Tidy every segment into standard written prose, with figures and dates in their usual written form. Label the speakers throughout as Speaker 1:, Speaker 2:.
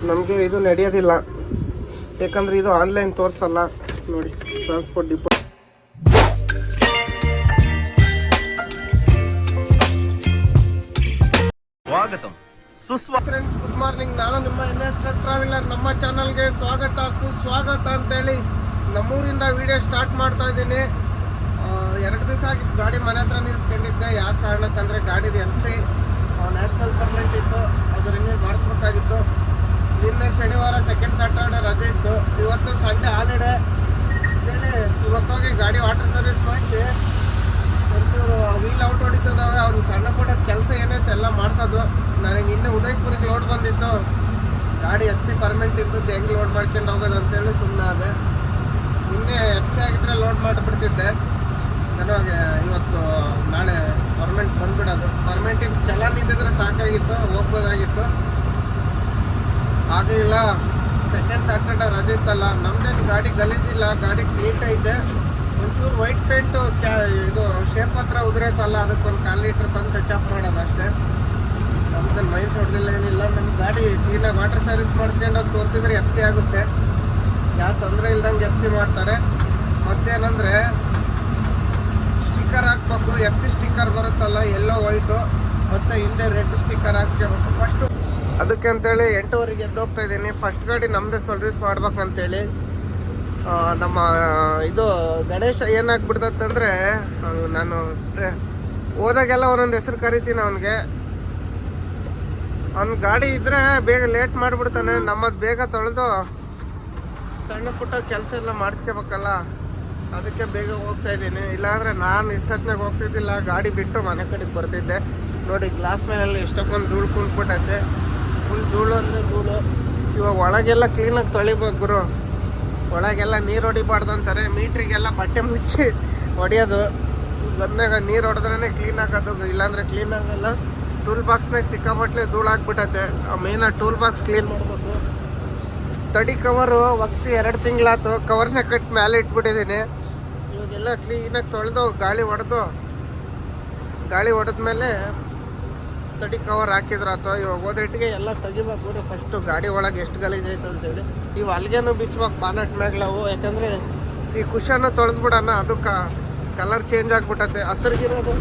Speaker 1: ನಮಗೆ ಇದು ನಡೆಯೋದಿಲ್ಲ, ಯಾಕಂದರೆ ಇದು ಆನ್ಲೈನ್ ತೋರಿಸಲ್ಲ ನೋಡಿ. Transport depot friends, good morning. ನಾನು ನಿಮ್ಮ NS ಟ್ರಕ್ ಟ್ರಾವೆಲರ್. ನಮ್ಮ ಚಾನಲ್ಗೆ ಸ್ವಾಗತ ಸುಸ್ವಾಗತ ಅಂತೇಳಿ ನಮ್ಮೂರಿಂದ ವಿಡಿಯೋ ಸ್ಟಾರ್ಟ್ ಮಾಡ್ತಾ ಇದ್ದೀನಿ. 2 ದಿವಸ ಆಗಿತ್ತು ಗಾಡಿ ಮನೆ ಹತ್ರ ನಿಲ್ಸ್ಕೊಂಡಿದ್ದೆ. ಯಾವ ಕಾರಣಕ್ಕಂದರೆ ಗಾಡಿದು MC ನ್ಯಾಷನಲ್ ಪರ್ಮಿಟ್ ಇತ್ತು, ಅದು ರಿನ್ಯೂಲ್ ಮಾಡಿಸ್ಬೇಕಾಗಿತ್ತು. ನಿನ್ನೆ ಶನಿವಾರ ಸೆಕೆಂಡ್ ಸ್ಯಾಟರ್ಡೆ ರಜೆ ಇತ್ತು, ಇವತ್ತು ಸಂಡೇ ಹಾಲಿಡೇ ಹೇಳಿ ಇವತ್ತೋಗಿ ಗಾಡಿ ವಾಟರ್ ಸರ್ವಿಸ್ ಮಾಡಿಸಿ ಒಂಚೂರು ವೀಲ್ ಔಟ್ ಹೊಡಿತದಾವೆ. ಅವ್ರು ಸಣ್ಣ ಪುಟ್ಟ ಕೆಲಸ ಏನೈತೆ ಎಲ್ಲ ಮಾಡಿಸೋದು. ನನಗೆ ಇನ್ನೂ ಉದಯಪುರಿಗೆ ಲೋಡ್ ಬಂದಿತ್ತು, ಗಾಡಿ FC ಪರ್ಮಿಟ್ ಇದ್ದದ್ದು ಹೆಂಗೆ ಲೋಡ್ ಮಾಡ್ಕೊಂಡು ಹೋಗೋದು ಅಂತೇಳಿ ಸುಮ್ಮನೆ ಅದೇ. ನಿನ್ನೆ FC ಆಗಿದ್ರೆ ಲೋಡ್ ಮಾಡಿಬಿಡ್ತಿದ್ದೆ, ನನಗೆ ಇವತ್ತು ನಾಳೆ ಪರ್ಮೆಂಟ್ ಬಂದ್ಬಿಡೋದು. ಪರ್ಮೆಂಟಿಗೆ ಚಲನ್ ಇದ್ದಿದ್ರೆ ಸಾಕಾಗಿತ್ತು, ಹೋಗ್ಬೋದಾಗಿತ್ತು, ಆಗಲಿಲ್ಲ. ಸೆಕೆಂಡ್ ಸ್ಯಾಟರ್ಡೆ ರಜೆ ಇತ್ತಲ್ಲ. ನಮ್ದೇನು ಗಾಡಿ ಗಲೀಜಿಲ್ಲ, ಗಾಡಿ ನೀಟ್ ಐತೆ. ಒಂಚೂರು ವೈಟ್ ಪೇಂಟು ಇದು ಶೇಪ್ ಹತ್ರ ಉದುರೈತಲ್ಲ, ಅದಕ್ಕೊಂದು 1/4 ಲೀಟ್ರ್ ತಂದು ಟಚ್ ಅಪ್ ಮಾಡೋದು ಅಷ್ಟೇ. ನಮ್ದೇನು ಮೈನ್ಸ್ ಹೊಡೆದಿಲ್ಲ, ಏನಿಲ್ಲ. ನಮ್ಮ ಗಾಡಿ ಕ್ಲೀನಾಗಿ ವಾಟರ್ ಸರ್ವಿಸ್ ಮಾಡಿಸ್ಕೊಂಡು ಹೋಗಿ ತೋರಿಸಿದ್ರೆ FC ಆಗುತ್ತೆ, ಯಾವ ತೊಂದರೆ ಇಲ್ದಂಗೆ FC ಮಾಡ್ತಾರೆ. ಮತ್ತೇನಂದರೆ ಸ್ಟಿಕ್ಕರ್ ಹಾಕ್ಬೇಕು, FC ಸ್ಟಿಕ್ಕರ್ ಬರುತ್ತಲ್ಲ ಎಲ್ಲೋ ವೈಟು, ಮತ್ತು ಹಿಂದೆ ರೆಡ್ ಸ್ಟಿಕ್ಕರ್ ಹಾಕ್ಸ್ಕೋಬೇಕು ಫಸ್ಟು. ಅದಕ್ಕೆ ಅಂತೇಳಿ 8:15 ಎದ್ದೋಗ್ತಾ ಇದ್ದೀನಿ. ಫಸ್ಟ್ ಗಾಡಿ ನಮ್ಮದೇ ಸರ್ವಿಸ್ ಮಾಡ್ಬೇಕಂತೇಳಿ. ನಮ್ಮ ಇದು ಗಣೇಶ ಏನಾಗ್ಬಿಡ್ತಂದ್ರೆ, ನಾನು ಹೋದಾಗೆಲ್ಲ ಒಂದೊಂದು ಹೆಸರು ಕರಿತೀನಿ ಅವನಿಗೆ. ಅವ್ನ ಗಾಡಿ ಇದ್ದರೆ ಬೇಗ ಲೇಟ್ ಮಾಡಿಬಿಡ್ತಾನೆ. ನಮ್ಮದು ಬೇಗ ತೊಳೆದು ಸಣ್ಣ ಪುಟ್ಟ ಕೆಲಸ ಎಲ್ಲ ಮಾಡಿಸ್ಕೋಬೇಕಲ್ಲ, ಅದಕ್ಕೆ ಬೇಗ ಹೋಗ್ತಾ ಇದ್ದೀನಿ. ಇಲ್ಲಾಂದರೆ ನಾನು ಇಷ್ಟೊತ್ತಿನಾಗ ಹೋಗ್ತಿದ್ದಿಲ್ಲ, ಗಾಡಿ ಬಿಟ್ಟು ಮನೆ ಕಡೆಗೆ ಬರ್ತಿದ್ದೆ. ನೋಡಿ ಗ್ಲಾಸ್ ಮೇಲೆಲ್ಲ ಎಷ್ಟೊಂದು ಧೂಳು ಕುಂತ್ಬಿಟ್ಟೈತೆ, ಫುಲ್ ಧೂಳು ಅಂದರೆ ಧೂಳು. ಇವಾಗ ಒಳಗೆಲ್ಲ ಕ್ಲೀನಾಗಿ ತೊಳಿಬೇಕು ಗುರು, ಒಳಗೆಲ್ಲ ನೀರು ಹೊಡಿಬಾರ್ದು ಅಂತಾರೆ. ಮೀಟ್ರಿಗೆಲ್ಲ ಬಟ್ಟೆ ಮುಚ್ಚಿ ಹೊಡೆಯೋದು, ಗನ್ನಾಗ ನೀರು ಹೊಡೆದ್ರೇ ಕ್ಲೀನ್ ಆಗೋದು, ಇಲ್ಲಾಂದರೆ ಕ್ಲೀನ್ ಆಗಲ್ಲ. ಟೂಲ್ ಬಾಕ್ಸ್ನಾಗ ಸಿಕ್ಕಾಪಟ್ಟೆ ಧೂಳು ಹಾಕ್ಬಿಟ್ಟೈತೆ. ಮೇಯ್ನಾಗಿ ಟೂಲ್ ಬಾಕ್ಸ್ ಕ್ಲೀನ್ ಮಾಡಬೇಕು. ತಡಿ ಕವರು ಒಗ್ಸಿ 2 ತಿಂಗಳಾಯ್ತು, ಕವರ್ನ ಕಟ್ ಮೇಲೆ ಇಟ್ಬಿಟ್ಟಿದ್ದೀನಿ. ಇವಾಗೆಲ್ಲ ಕ್ಲೀನಾಗಿ ತೊಳೆದು ಗಾಳಿ ಹೊಡೆದ್ಮೇಲೆ ತಡಿ ಕವರ್ ಹಾಕಿದ್ರಾತು. ಇವಾಗ ಓದಿಟ್ಟಿಗೆ ಎಲ್ಲ ತೆಗಿಬೇಕು ಫಸ್ಟು, ಗಾಡಿ ಒಳಗೆ ಎಷ್ಟು ಗಲೀಜೈತೆ ಅಂತೇಳಿ. ಇವು ಅಲ್ಲಿಗೇನು ಬಿಚ್ಬೇಕು ಬಾನಟ್ ಮ್ಯಾಗ್ಲವು, ಯಾಕಂದರೆ ಈ ಕುಷನ್ನು ತೊಳೆದ್ಬಿಡೋಣ, ಅದು ಕಲರ್ ಚೇಂಜ್ ಆಗಿಬಿಟ್ಟತೆ. ಹಸಿರಿಗಿರೋದು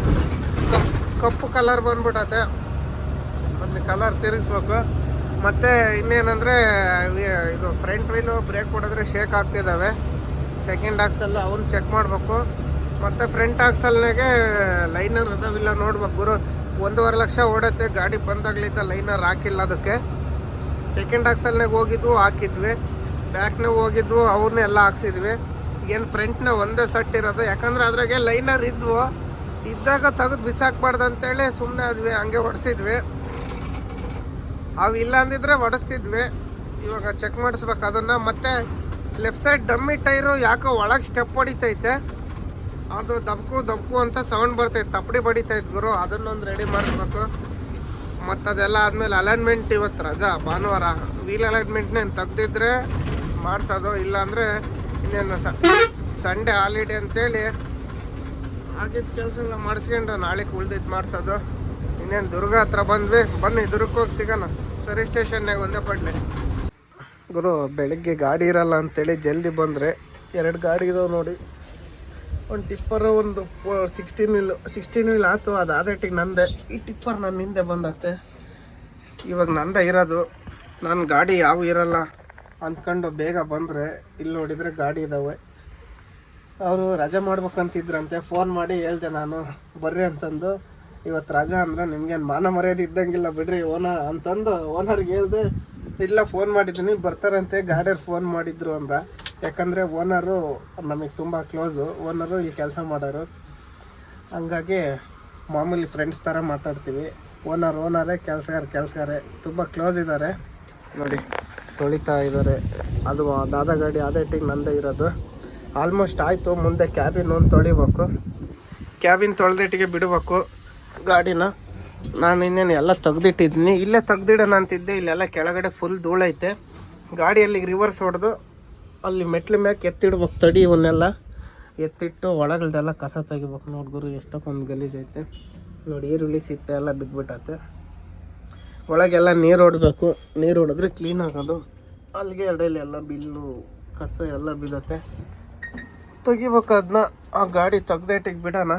Speaker 1: ಕಪ್ಪು ಕಲರ್ ಬಂದ್ಬಿಟ್ಟತೆ, ಮತ್ತು ಕಲರ್ ತಿರುಗಿಸ್ಬೇಕು. ಮತ್ತು ಇನ್ನೇನಂದರೆ ಇದು ಫ್ರಂಟ್ ವೀಲು ಬ್ರೇಕ್ ಹೊಡೆದ್ರೆ ಶೇಕ್ ಆಗ್ತಿದ್ದಾವೆ. ಸೆಕೆಂಡ್ ಆಕ್ಸಲ್ಲು ಅವನ್ನ ಚೆಕ್ ಮಾಡಬೇಕು. ಮತ್ತು ಫ್ರಂಟ್ ಆಕ್ಸಲ್ನಾಗೆ ಲೈನರ್ ಅದಾವಿಲ್ಲ ನೋಡ್ಬೇಕು ಗುರು. 1.5 ಲಕ್ಷ ಓಡತ್ತೆ ಗಾಡಿ, ಬಂದಾಗ್ಲಿದ್ದ ಲೈನರ್ ಹಾಕಿಲ್ಲ ಅದಕ್ಕೆ. ಸೆಕೆಂಡ್ ಆಕ್ಸಲ್ನಾಗ ಹೋಗಿದ್ವು ಹಾಕಿದ್ವಿ, ಬ್ಯಾಕ್ನಾಗ ಹೋಗಿದ್ವು ಅವ್ರನ್ನೆಲ್ಲ ಹಾಕ್ಸಿದ್ವಿ. ಏನು ಫ್ರಂಟ್ನ ಒಂದೇ ಸೆಟ್ ಇರೋದು, ಯಾಕಂದರೆ ಅದ್ರಾಗೆ ಲೈನರ್ ಇದ್ದಾಗ ತೆಗೆದು ಬಿಸಾಕ್ಬಾರ್ದು ಅಂತೇಳಿ ಸುಮ್ಮನೆ ಆದ್ವಿ, ಹಂಗೆ ಹೊಡೆಸಿದ್ವಿ. ಅವು ಇಲ್ಲ ಅಂದಿದ್ರೆ ಹೊಡೆಸ್ತಿದ್ವಿ. ಇವಾಗ ಚೆಕ್ ಮಾಡಿಸ್ಬೇಕು ಅದನ್ನು. ಮತ್ತು ಲೆಫ್ಟ್ ಸೈಡ್ ಡಮ್ಮಿ ಟೈರು ಯಾಕೋ ಒಳಗೆ ಸ್ಟೆಪ್ ಹೊಡಿತೈತೆ, ಅದು ದಬ್ಕು ಅಂತ ಸೌಂಡ್ ಬರ್ತೈತೆ, ತಪ್ಪಡಿ ಬಡಿತೈತೆ ಗುರು. ಅದನ್ನೊಂದು ರೆಡಿ ಮಾಡಿಸ್ಬೇಕು. ಮತ್ತು ಅದೆಲ್ಲ ಆದಮೇಲೆ ಅಲೈನ್ಮೆಂಟ್, ಇವತ್ತು ರಜಾ ಭಾನುವಾರ, ವೀಲ್ ಅಲೈನ್ಮೆಂಟ್ನೇನು ತೆಗ್ದಿದ್ರೆ ಮಾಡಿಸೋದು, ಇಲ್ಲಾಂದರೆ ಇನ್ನೇನು ಸಂಡೇ ಹಾಲಿಡೇ ಅಂತೇಳಿ ಆಗಿದ್ದ ಕೆಲಸ ಎಲ್ಲ ಮಾಡಿಸ್ಕೊಂಡು ನಾಳೆಗೆ ಉಳ್ದಿದ್ದು ಮಾಡಿಸೋದು. ಇನ್ನೇನು ದುರ್ಗ ಹತ್ರ ಬಂದ್ವಿ, ಬನ್ನಿ ದುರ್ಗಕ್ಕೆ ಹೋಗಿ ಸಿಗೋಣ. ಸರಿ ಸ್ಟೇಷನ್ನಾಗ ಒಂದೇ ಪಡ್ಲಿ ಗುರು. ಬೆಳಿಗ್ಗೆ ಗಾಡಿ ಇರಲ್ಲ ಅಂತೇಳಿ ಜಲ್ದಿ ಬಂದರೆ 2 ಗಾಡಿ ಇದಾವೆ ನೋಡಿ. ಒಂದು ಟಿಪ್ಪರು, ಒಂದು 16 ವೀಲ್ ಆಯ್ತು, ಅದು ಆದಟ್ಟಿಗೆ ನಂದೆ. ಈ ಟಿಪ್ಪರ್ ನನ್ನ ಹಿಂದೆ ಬಂದತ್ತೆ, ಇವಾಗ ನಂದೆ ಇರೋದು. ನಾನು ಗಾಡಿ ಯಾವ ಇರಲ್ಲ ಅಂದ್ಕೊಂಡು ಬೇಗ ಬಂದರೆ ಇಲ್ಲಿ ನೋಡಿದರೆ ಗಾಡಿ ಇದ್ದಾವೆ. ಅವರು ರಜೆ ಮಾಡ್ಬೇಕಂತಿದ್ರಂತೆ, ಫೋನ್ ಮಾಡಿ ಹೇಳ್ದೆ ನಾನು ಬರ್ರಿ ಅಂತಂದು. ಇವತ್ತು ರಜಾ ಅಂದರೆ ನಿಮ್ಗೇನು ಮಾನ ಮರ್ಯಾದೆ ಇದ್ದಂಗಿಲ್ಲ ಬಿಡ್ರಿ ಅಂತಂದು ಓನರ್ಗೆ ಹೇಳ್ದೆ. ಇಲ್ಲ ಫೋನ್ ಮಾಡಿದ್ದೀನಿ ಬರ್ತಾರಂತೆ, ಗಾಡಿಯವ್ರು ಫೋನ್ ಮಾಡಿದ್ರು ಅಂದ. ಯಾಕಂದರೆ ಓನರು ನಮಗೆ ತುಂಬ ಕ್ಲೋಸು, ಓನರು ಇಲ್ಲಿ ಕೆಲಸ ಮಾಡೋರು, ಹಂಗಾಗಿ ಮಾಮೂಲಿ ಫ್ರೆಂಡ್ಸ್ ಥರ ಮಾತಾಡ್ತೀವಿ. ಓನರೇ, ಕೆಲಸಗಾರೆ ತುಂಬ ಕ್ಲೋಸ್ ಇದ್ದಾರೆ. ನೋಡಿ ತೊಳಿತಾ ಇದ್ದಾರೆ. ಅದು ದಾದಾ ಗಾಡಿ ಆದಟ್ಟಿಗೆ ನಂದೇ ಇರೋದು. ಆಲ್ಮೋಸ್ಟ್ ಆಯಿತು, ಮುಂದೆ ಕ್ಯಾಬಿನ್ ಒಂದು ತೊಳಿಬೇಕು. ಕ್ಯಾಬಿನ್ ತೊಳೆದಿಟ್ಟಿಗೆ ಬಿಡಬೇಕು ಗಾಡಿನ. ನಾನು ಇನ್ನೇನು ಎಲ್ಲ ತೆಗ್ದಿಟ್ಟಿದ್ದೀನಿ, ಇಲ್ಲೇ ತೆಗ್ದಿಡೋಣ ಅಂತಿದ್ದೆ. ಇಲ್ಲೆಲ್ಲ ಕೆಳಗಡೆ ಫುಲ್ ಧೂಳೈತೆ. ಗಾಡಿಯಲ್ಲಿ ರಿವರ್ಸ್ ಹೊಡೆದು ಅಲ್ಲಿ ಮೆಟ್ಲು ಮ್ಯಾಕೆ ಎತ್ತಿಡ್ಬೇಕು. ತಡಿ ಇವನ್ನೆಲ್ಲ ಎತ್ತಿಟ್ಟು ಒಳಗಲ್ದೆಲ್ಲ ಕಸ ತೆಗಿಬೇಕು. ನೋಡಿ ಗುರು ಎಷ್ಟೊಂದು ಗಲೀಜೈತೆ ನೋಡಿ. ಈರುಳ್ಳಿ ಸಿಪ್ಪೆ ಎಲ್ಲ ಬಿದ್ದುಬಿಟ್ಟೈತೆ. ಒಳಗೆಲ್ಲ ನೀರು ಹೊಡಬೇಕು. ನೀರು ಹೊಡೆದ್ರೆ ಕ್ಲೀನ್ ಆಗೋದು. ಅಲ್ಲಿಗೆ ಎಡೆಯಲ್ಲಿ ಎಲ್ಲ ಬಿಲ್ಲು ಕಸ ಎಲ್ಲ ಬೀಳುತ್ತೆ. ತೆಗಿಬೇಕು ಅದನ್ನ. ಆ ಗಾಡಿ ತೆಗ್ದೇಟಿಗೆ ಬಿಡೋಣ.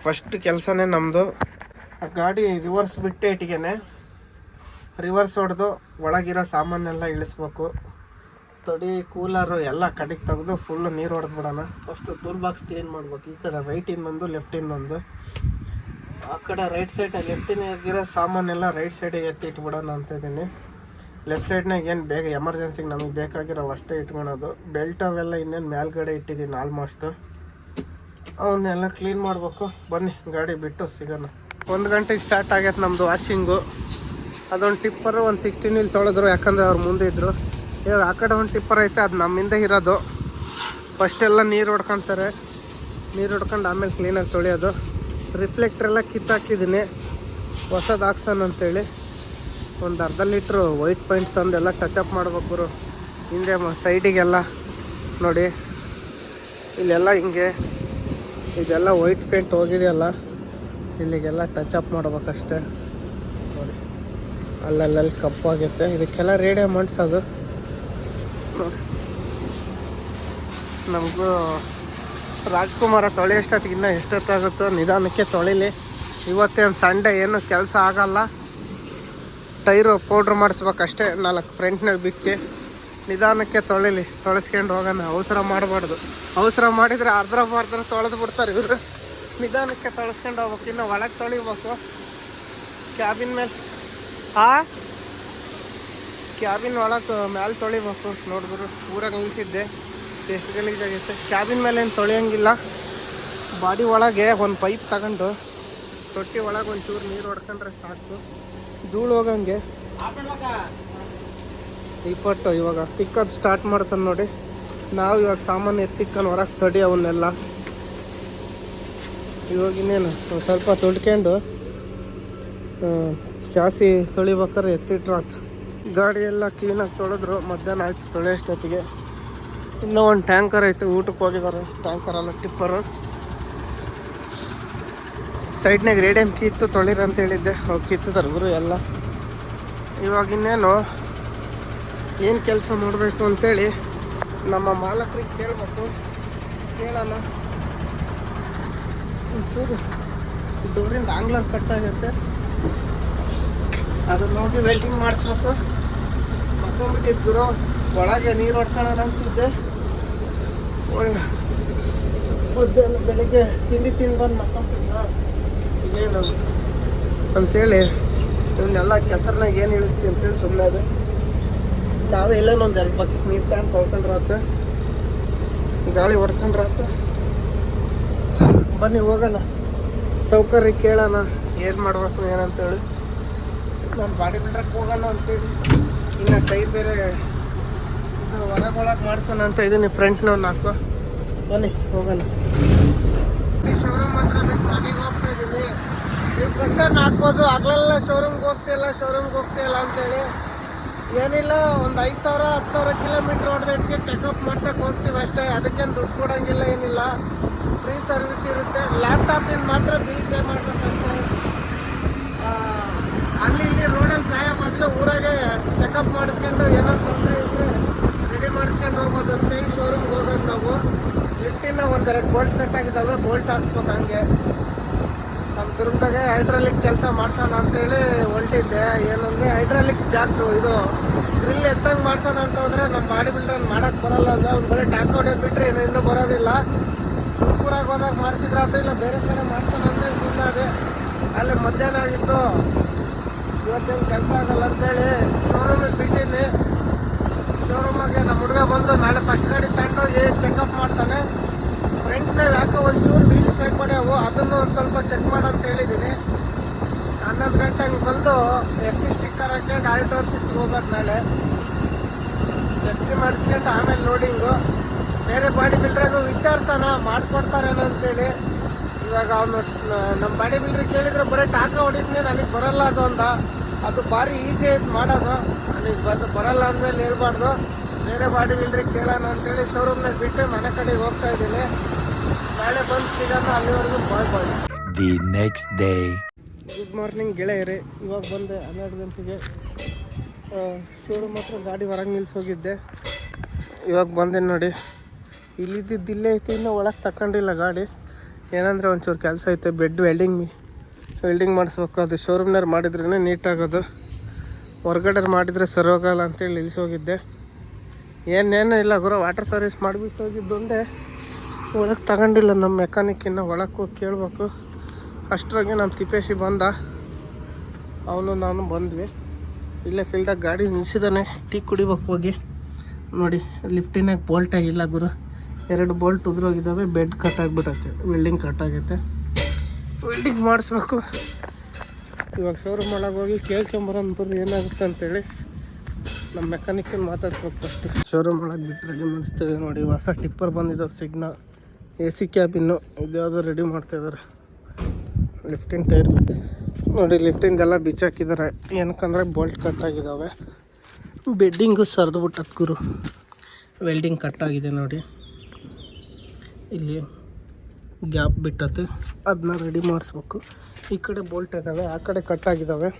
Speaker 1: ಫಸ್ಟ್ ಕೆಲಸನೇ ನಮ್ಮದು ಆ ಗಾಡಿ ರಿವರ್ಸ್ ಬಿಟ್ಟೆ ಇಟ್ಟಿಗೆನೆ ರಿವರ್ಸ್ ಹೊಡೆದು ಒಳಗಿರೋ ಸಾಮಾನೆಲ್ಲ ಇಳಿಸ್ಬೇಕು. ತೊಡಿ ಕೂಲರು ಎಲ್ಲ ಕಡೆಗೆ ತೆಗೆದು ಫುಲ್ಲು ನೀರು ಹೊಡೆದ್ಬಿಡೋಣ. ಫಸ್ಟು ಟೂಲ್ ಬಾಕ್ಸ್ ಕ್ಲೀನ್ ಮಾಡ್ಬೇಕು. ಈ ಕಡೆ ರೈಟಿಂದೊಂದು ಲೆಫ್ಟಿಂದೊಂದು. ಆ ಕಡೆ ರೈಟ್ ಸೈಡಲ್ಲಿ ಲೆಫ್ಟಿನಾಗಿರೋ ಸಾಮಾನೆಲ್ಲ ರೈಟ್ ಸೈಡಿಗೆ ಎತ್ತಿ ಇಟ್ಬಿಡೋಣ ಅಂತ ಇದ್ದೀನಿ. ಲೆಫ್ಟ್ ಸೈಡ್ನಾಗ ಏನು ಬೇಗ ಎಮರ್ಜೆನ್ಸಿಗೆ ನಮಗೆ ಬೇಕಾಗಿರೋ ಅಷ್ಟೇ ಇಟ್ಕೊಳೋದು. ಬೆಲ್ಟ್ ಅವೆಲ್ಲ ಇನ್ನೇನು ಮೇಲ್ಗಡೆ ಇಟ್ಟಿದ್ದೀನಿ ಆಲ್ಮೋಸ್ಟು. ಅವನ್ನೆಲ್ಲ ಕ್ಲೀನ್ ಮಾಡಬೇಕು. ಬನ್ನಿ ಗಾಡಿ ಬಿಟ್ಟು ಸಿಗೋಣ. 1 ಗಂಟೆಗೆ ಸ್ಟಾರ್ಟ್ ಆಗೈತೆ ನಮ್ಮದು ವಾಷಿಂಗು. ಅದೊಂದು ಟಿಪ್ಪರು ಒಂದು 16 ಇಲ್ಲಿ ತೊಳೆದ್ರು, ಯಾಕಂದರೆ ಅವ್ರು ಮುಂದೆ ಇದ್ದರು. ಇವಾಗ ಆ ಕಡೆ ಒಂದು ಟಿಪ್ಪರ್ ಐತೆ, ಅದು ನಮ್ಮಿಂದ ಇರೋದು. ಫಸ್ಟೆಲ್ಲ ನೀರು ಹೊಡ್ಕೊತಾರೆ. ನೀರು ಹೊಡ್ಕೊಂಡು ಆಮೇಲೆ ಕ್ಲೀನಾಗಿ ತೊಳೆಯೋದು. ರಿಫ್ಲೆಕ್ಟ್ರೆಲ್ಲ ಕಿತ್ತಾಕಿದ್ದೀನಿ, ಹೊಸದು ಹಾಕ್ಸೋಣ ಅಂತೇಳಿ. ಒಂದು ಅರ್ಧ ಲೀಟ್ರು ವೈಟ್ ಪೈಂಟ್ ತಂದೆಲ್ಲ ಟಚಪ್ ಮಾಡ್ಬೇಕು. ಹಿಂದೆ ಸೈಡಿಗೆಲ್ಲ ನೋಡಿ, ಇಲ್ಲೆಲ್ಲ ಹಿಂಗೆ ಇದೆಲ್ಲ ವೈಟ್ ಪೇಂಟ್ ಹೋಗಿದೆಯಲ್ಲ, ಇಲ್ಲಿಗೆಲ್ಲ ಟಚಪ್ ಮಾಡ್ಬೇಕಷ್ಟೆ. ನೋಡಿ ಅಲ್ಲಲ್ಲಿ ಕಪ್ಪಾಗೈತೆ. ಇದಕ್ಕೆಲ್ಲ ರೇಡಿಯೋ ಮಾಡಿಸೋದು. ನಮಗೂ ರಾಜ್ಕುಮಾರ ತೊಳೆಯೋಷ್ಟೊತ್ತಿಗೆ ಇನ್ನೂ ಎಷ್ಟೊತ್ತಾಗುತ್ತೋ, ನಿಧಾನಕ್ಕೆ ತೊಳಿಲಿ. ಇವತ್ತೇನು ಸಂಡೇ, ಏನು ಕೆಲಸ ಆಗಲ್ಲ. ಟೈರು ಪೌಡ್ರ್ ಮಾಡಿಸ್ಬೇಕಷ್ಟೇ, 4 ಫ್ರಂಟ್ನಾಗ ಬಿಚ್ಚಿ. ನಿಧಾನಕ್ಕೆ ತೊಳಿಲಿ, ತೊಳೆಸ್ಕೊಂಡು ಹೋಗೋಣ. ಅವಸರ ಮಾಡಬಾರ್ದು. ಅವಸರ ಮಾಡಿದರೆ ಅರ್ಧ ತೊಳೆದು ಬಿಡ್ತಾರೆ ಇವರು. ನಿಧಾನಕ್ಕೆ ತೊಳೆಸ್ಕೊಂಡು ಹೋಗ್ಬೇಕು. ಇನ್ನು ಒಳಗೆ ತೊಳಿಬೇಕು. ಕ್ಯಾಬಿನ್ ಮೇಲೆ ಕ್ಯಾಬಿನ್ ಒಳಗೆ ಮೇಲೆ ತೊಳಿಬೇಕು. ನೋಡಿದ್ರು ಊರಾಗ ನಿಲ್ಲಿಸಿದ್ದೆ, ಎಷ್ಟು ಗಲೀಜಾಗೈತೆ. ಕ್ಯಾಬಿನ್ ಮೇಲೆ ಏನು ತೊಳೆಯೋಂಗಿಲ್ಲ. ಬಾಡಿ ಒಳಗೆ ಒಂದು ಪೈಪ್ ತಗೊಂಡು ತೊಟ್ಟಿ ಒಳಗೆ ಒಂಚೂರು ನೀರು ಹೊಡ್ಕೊಂಡ್ರೆ ಸಾಕು, ಧೂಳು ಹೋಗಂಗೆ. ಇಪ್ಪಟ್ಟು ಇವಾಗ ತಿಕ್ಕೋದು ಸ್ಟಾರ್ಟ್ ಮಾಡ್ತಾನೆ ನೋಡಿ. ನಾವು ಇವಾಗ ಸಾಮಾನು ಎತ್ತಿಕ್ಕೊಂಡು ಹೊರಗೆ ತೊಡಿ ಅವನ್ನೆಲ್ಲ. ಇವಾಗ ಇನ್ನೇನು ಸ್ವಲ್ಪ ತೊಳ್ಕೊಂಡು ಜಾಸ್ತಿ ತೊಳಿಬೇಕಾದ್ರೆ ಎತ್ತಿಟ್ರಾತು. ಗಾಡಿ ಎಲ್ಲ ಕ್ಲೀನಾಗಿ ತೊಳೆದ್ರು. ಮಧ್ಯಾಹ್ನ ಆಯ್ತು ತೊಳೆಯೋಷ್ಟೊತ್ತಿಗೆ. ಇನ್ನೂ ಒಂದು ಟ್ಯಾಂಕರ್ ಐತೆ, ಊಟಕ್ಕೆ ಹೋಗಿದ್ದಾರೆ. ಟ್ಯಾಂಕರಲ್ಲ ಟಿಪ್ಪರು. ಸೈಡ್ನಾಗ ರೇಡಿಯಮ್ ಕಿತ್ತು ತೊಳಿರ ಅಂತ ಹೇಳಿದ್ದೆ, ಅವ್ರು ಕಿತ್ತಿದ್ದಾರೆ ಗುರು ಎಲ್ಲ. ಇವಾಗ ಇನ್ನೇನು ಏನು ಕೆಲಸ ಮಾಡಬೇಕು ಅಂತೇಳಿ ನಮ್ಮ ಮಾಲಕರಿಗೆ ಕೇಳಬೇಕು. ಕೇಳೋಣ. ಒಂಚೂರು ಡೋರಿಂದ ಆಂಗ್ಲರ್ ಕಟ್ಟಾಗುತ್ತೆ, ಅದನ್ನ ಹೋಗಿ ವೆಲ್ಡಿಂಗ್ ಮಾಡಿಸ್ಬೇಕು. ಮಕ್ಕೊಂಬಿಟ್ಟಿದ್ರು, ಒಳಗೆ ನೀರು ಹೊಡ್ಕೊಳ್ಳೋಣ ಅಂತಿದ್ದೆ. ಮಧ್ಯಾಹ್ನ ಬೆಳಿಗ್ಗೆ ತಿಂಡಿ ತಿಂದು ಬಂದು ಮಕ್ಕೊಂಬಿಟ್ಟಿದ್ದ. ಇನ್ನೇನು ಅಂಥೇಳಿ ಇವನ್ನೆಲ್ಲ ಕೆಸರಿನಾಗ ಏನು ಇಳಿಸ್ತೀವಿ ಅಂತೇಳಿ ಸುಮ್ಮನೆ ಅದು. ನಾವೇ ಎಲ್ಲೇನೋ ಒಂದು 2 ಬಕೆಟ್ ನೀರು ತಗೊಂಡು ತೊಳ್ಕೊಂಡ್ರಾತು, ಗಾಳಿ ಹೊಡ್ಕೊಂಡ್ರಾತು. ಬನ್ನಿ ಹೋಗೋಣ, ಸೌಕರ್ಯ ಕೇಳೋಣ ಏನು ಮಾಡ್ಬೇಕು ಏನಂತೇಳಿ. ನಾನು ಬಾಡಿ ಬಿಲ್ಡ್ರಕ್ಕೆ ಹೋಗೋಣ ಅಂತೇಳಿ. ಇನ್ನು ಟೈರ್ ಬೇರೆ ಇದು ಹೊರಗೊಳಗೆ ಮಾಡ್ಸೋಣ ಅಂತ ಇದ್ದೀನಿ, ಫ್ರಂಟ್ನವ್ನು ಹಾಕೋ. ಬನ್ನಿ ಹೋಗೋಣ. ಶೋರೂಮ್ ಹತ್ರ ಬಿಟ್ಟು ಮನೆಗೆ ಹೋಗ್ತಾ ಇದ್ದೀನಿ. ನೀವು ಕ್ವಶನ್ ಹಾಕ್ಬೋದು, ಆಗಲೆಲ್ಲ ಶೋರೂಮ್ಗೆ ಹೋಗ್ತಿಲ್ಲ ಅಂತೇಳಿ. ಏನಿಲ್ಲ, ಒಂದು 5,000 10,000 ಕಿಲೋಮೀಟ್ರ್ ಹೊಡೆದಿಟ್ಟಿಗೆ ಚೆಕಪ್ ಮಾಡ್ಸೋಕೆ ಹೋಗ್ತೀವಿ ಅಷ್ಟೇ. ಅದಕ್ಕೇನು ದುಡ್ಡು ಕೊಡೋಂಗಿಲ್ಲ, ಏನಿಲ್ಲ. ಫ್ರೀ ಸರ್ವಿಸ್ ಇರುತ್ತೆ. ಲ್ಯಾಪ್ಟಾಪಿಂದ ಮಾತ್ರ ಬಿಲ್ ಪೇ ಮಾಡಬೇಕಷ್ಟೇ. ಅಲ್ಲಿ ಇಲ್ಲಿ ರೋಡಲ್ಲಿ ಸಹಾಯ ಬದಲು ಊರಾಗೆ ಚೆಕಪ್ ಮಾಡಿಸ್ಕೊಂಡು ಏನೋ ತೊಂದರೆ ಇದ್ದರೆ ರೆಡಿ ಮಾಡಿಸ್ಕೊಂಡು ಹೋಗ್ಬೋದು ಅಂತೇಳಿ ಶೋರೂಮ್ಗೆ ಹೋಗೋದು ನಾವು. ಲಿಫ್ಟಿನ 1-2 ಬೋಲ್ಟ್ ಕಟ್ಟಾಗಿದ್ದಾವೆ, ಬೋಲ್ಟ್ ಹಾಕ್ಸ್ಬೇಕು. ಹಂಗೆ ನಮ್ಮ ದುರ್ಗದಾಗೆ ಹೈಡ್ರಾಲಿಕ್ ಕೆಲಸ ಮಾಡ್ಸೋಣ ಅಂತೇಳಿ ಹೊಲ್ಟಿದ್ದೆ. ಏನಂದರೆ ಹೈಡ್ರಾಲಿಕ್ ಜಾಕ್ ಇದು ಗ್ರಿಲ್ ಎತ್ತಂಗೆ ಮಾಡ್ಸೋಣ ಅಂತ ಹೋದರೆ ನಮ್ಮ ಬಾಡಿ ಬಿಲ್ಡರ್ ಮಾಡೋಕ್ಕೆ ಬರೋಲ್ಲ ಅಂದರೆ ಒಂದು ಬರೀ ಟ್ಯಾಂಕ್ ಹೊಡೆಯೋದು ಬಿಟ್ಟರೆ ಇನ್ನೂ ಬರೋದಿಲ್ಲ. ತುಮಕೂರಾಗ ಹೋದಾಗ ಮಾಡಿಸಿದ್ರಾತು, ಇಲ್ಲ ಬೇರೆ ಕಡೆ ಮಾಡ್ಸೋಣ ಅಂತೇಳಿ ಸುಮ್ಮನೆ ಅದೇ. ಅಲ್ಲಿ ಮಧ್ಯಾಹ್ನ ಆಗಿತ್ತು, ಇವತ್ತೇನು ಕೆಲಸ ಆಗಲ್ಲ ಅಂತೇಳಿ ಶೋರೂಮಿಗೆ ಬಿಟ್ಟಿದ್ದೆ. ಶೋರೂಮಾಗೆ ನಮ್ಮ ಹುಡುಗ ಬಂದು ನಾಳೆ ಫಸ್ಟ್ ಗಾಡಿ ತಗೊಂಡೋಗಿ ಚೆಕಪ್ ಮಾಡ್ತಾನೆ. ಫ್ರಂಟ್ನಾಗ ಯಾಕೋ ಒಂಚೂರು ವೀಲ್ ಶೇಕ್ ಮಾಡ್ಯಾವು, ಅದನ್ನು ಒಂದು ಸ್ವಲ್ಪ ಚೆಕ್ ಮಾಡಂತ ಹೇಳಿದ್ದೀನಿ. 11 ಗಂಟೆ ಹಂಗೆ ಬಂದು FC ಸ್ಟಿಕ್ಕರ್ ಹಾಕ್ಕೊಂಡು ಆಲ್ಟೋ ಆಫೀಸ್ಗೆ ಹೋಗ್ಬೇಕು. ನಾಳೆ FC ಮಾಡಿಸ್ಕೊಂಡು ಆಮೇಲೆ ಲೋಡಿಂಗು. ಬೇರೆ ಬಾಡಿ ಬಿಲ್ಡ್ರಾಗೂ ವಿಚಾರಿಸೋಣ ಮಾಡ್ಕೊಡ್ತಾರೇನೋ ಅಂತೇಳಿ. ಇವಾಗ ಅವನು ನಮ್ಮ ಬಾಡಿ ಬಿಲ್ಡ್ರಿಗೆ ಕೇಳಿದರೆ ಬರೀ ಟಾಕ ಹೊಡಿದ್ನೇ, ನನಗೆ ಬರಲ್ಲ ಅದು ಅಂದ. ಅದು ಭಾರಿ ಈಸಿ ಐತೆ ಮಾಡೋದು, ನನಗೆ ಬರಲ್ಲ ಅಂದಮೇಲೆ ಹೇಳ್ಬಾರ್ದು. ಬೇರೆ ಬಾಡಿ ಬಿಲ್ಡ್ರಿಗೆ ಕೇಳೋಣ ಅಂತೇಳಿ ಶೋರೂಮ್ನಾಗ ಬಿಟ್ಟು ಮನೆ ಕಡೆಗೆ ಹೋಗ್ತಾ ಇದ್ದೀನಿ. ನಾಳೆ ಬಂದು ಸಿಗೋಣ. ಅಲ್ಲಿವರೆಗೂ ಬಾಯ್.
Speaker 2: The next day.
Speaker 1: Good morning ಗೆಳೆಯರೇ. ಇವಾಗ ಬಂದೆ 12 ಗಂಟೆಗೆ. ಶೋರೂಮ್ ಹತ್ರ ಗಾಡಿ ಹೊರಗೆ ನಿಲ್ಸಿ ಹೋಗಿದ್ದೆ. ಇವಾಗ ಬಂದೆ ನೋಡಿ. ಇಲ್ಲಿದ್ದಿದ್ದು ಇಲ್ಲೇ ಐತೆ, ಇನ್ನೂ ಒಳಗೆ ತಗೊಂಡಿಲ್ಲ ಗಾಡಿ. ಏನಂದರೆ ಒಂಚೂರು ಕೆಲಸ ಐತೆ, ಬೆಡ್ ವೆಲ್ಡಿಂಗ್ ಮಾಡಿಸ್ಬೇಕು. ಅದು ಶೋರೂಮ್ನವ್ರು ಮಾಡಿದ್ರೇ ನೀಟಾಗೋದು, ಹೊರ್ಗಡೆ ಮಾಡಿದರೆ ಸರಿ ಹೋಗಲ್ಲ ಅಂತೇಳಿ ನಿಲ್ಸಿ ಹೋಗಿದ್ದೆ. ಏನೇನು ಇಲ್ಲ ಗುರು, ವಾಟರ್ ಸರ್ವಿಸ್ ಮಾಡಿಬಿಟ್ಟು ಹೋಗಿದ್ದು ಒಂದೇ, ಒಳಗೆ ತಗೊಂಡಿಲ್ಲ. ನಮ್ಮ ಮೆಕ್ಯಾನಿಕ್ಕಿನ್ನ ಒಳಗೆ ಹೋಗಿ ಕೇಳಬೇಕು. ಅಷ್ಟರಾಗೆ ನಮ್ಮ ತಿಪ್ಪೇಶಿ ಬಂದ, ಅವನು ನಾನು ಬಂದ್ವಿ. ಇಲ್ಲೇ ಫೀಲ್ಡಾಗಿ ಗಾಡಿ ನಿಲ್ಸಿದ್ದಾನೆ, ಟೀ ಕುಡಿಬೇಕು ಹೋಗಿ. ನೋಡಿ ಲಿಫ್ಟಿನಾಗ ಬೋಲ್ಟ್ ಆಗಿಲ್ಲ ಗುರು, 2 ಬೋಲ್ಟ್ ಉದ್ರೋಗಿದ್ದಾವೆ. ಬೆಡ್ ಕಟ್ ಆಗಿಬಿಟ್ಟೈತೆ, ವೆಲ್ಡಿಂಗ್ ಕಟ್ ಆಗೈತೆ, ವೆಲ್ಡಿಂಗ್ ಮಾಡಿಸ್ಬೇಕು. ಇವಾಗ ಶೋರೂಮ್ ಒಳಗೆ ಹೋಗಿ ಕೇಳ್ಕೊಂಬರೋಣ ಬರ್ರಿ ಏನಾಗುತ್ತೆ ಅಂತೇಳಿ. ನಮ್ಮ ಮೆಕ್ಯಾನಿಕನ್ನು ಮಾತಾಡ್ಸ್ಬೇಕು ಫಸ್ಟ್. ಶೋರೂಮ್ ಒಳಗೆ ಬಿಟ್ಟು ರೆಡಿ ಮಾಡಿಸ್ತೇವೆ ನೋಡಿ. ಹೊಸ ಟಿಪ್ಪರ್ ಬಂದಿದ್ದಾವೆ, ಸಿಗ್ನಾ AC ಕ್ಯಾಬಿನ್ನು, ಇದ್ಯಾವುದೋ ರೆಡಿ ಮಾಡ್ತಾಯಿದ್ದಾರೆ. ಲಿಫ್ಟಿನ ಟೈರ್ ನೋಡಿ, ಲಿಫ್ಟಿಂದೆಲ್ಲ ಬಿಚ್ಚಾಕಿದ್ದಾರೆ. ಏನಕ್ಕಂದರೆ ಬೋಲ್ಟ್ ಕಟ್ ಆಗಿದ್ದಾವೆ. ಬೆಡ್ಡಿಂಗು ಸರಿದ್ಬಿಟ್ಟತ್ ಗುರು, ವೆಲ್ಡಿಂಗ್ ಕಟ್ಟಾಗಿದೆ ನೋಡಿ. ಇಲ್ಲಿ ಗ್ಯಾಪ್ ಬಿಟ್ಟತ್ತೆ, ಅದನ್ನ ರೆಡಿ ಮಾಡಿಸ್ಬೇಕು. ಈ ಕಡೆ ಬೋಲ್ಟ್ ಇದ್ದಾವೆ, ಆ ಕಡೆ ಕಟ್ಟಾಗಿದ್ದಾವೆ.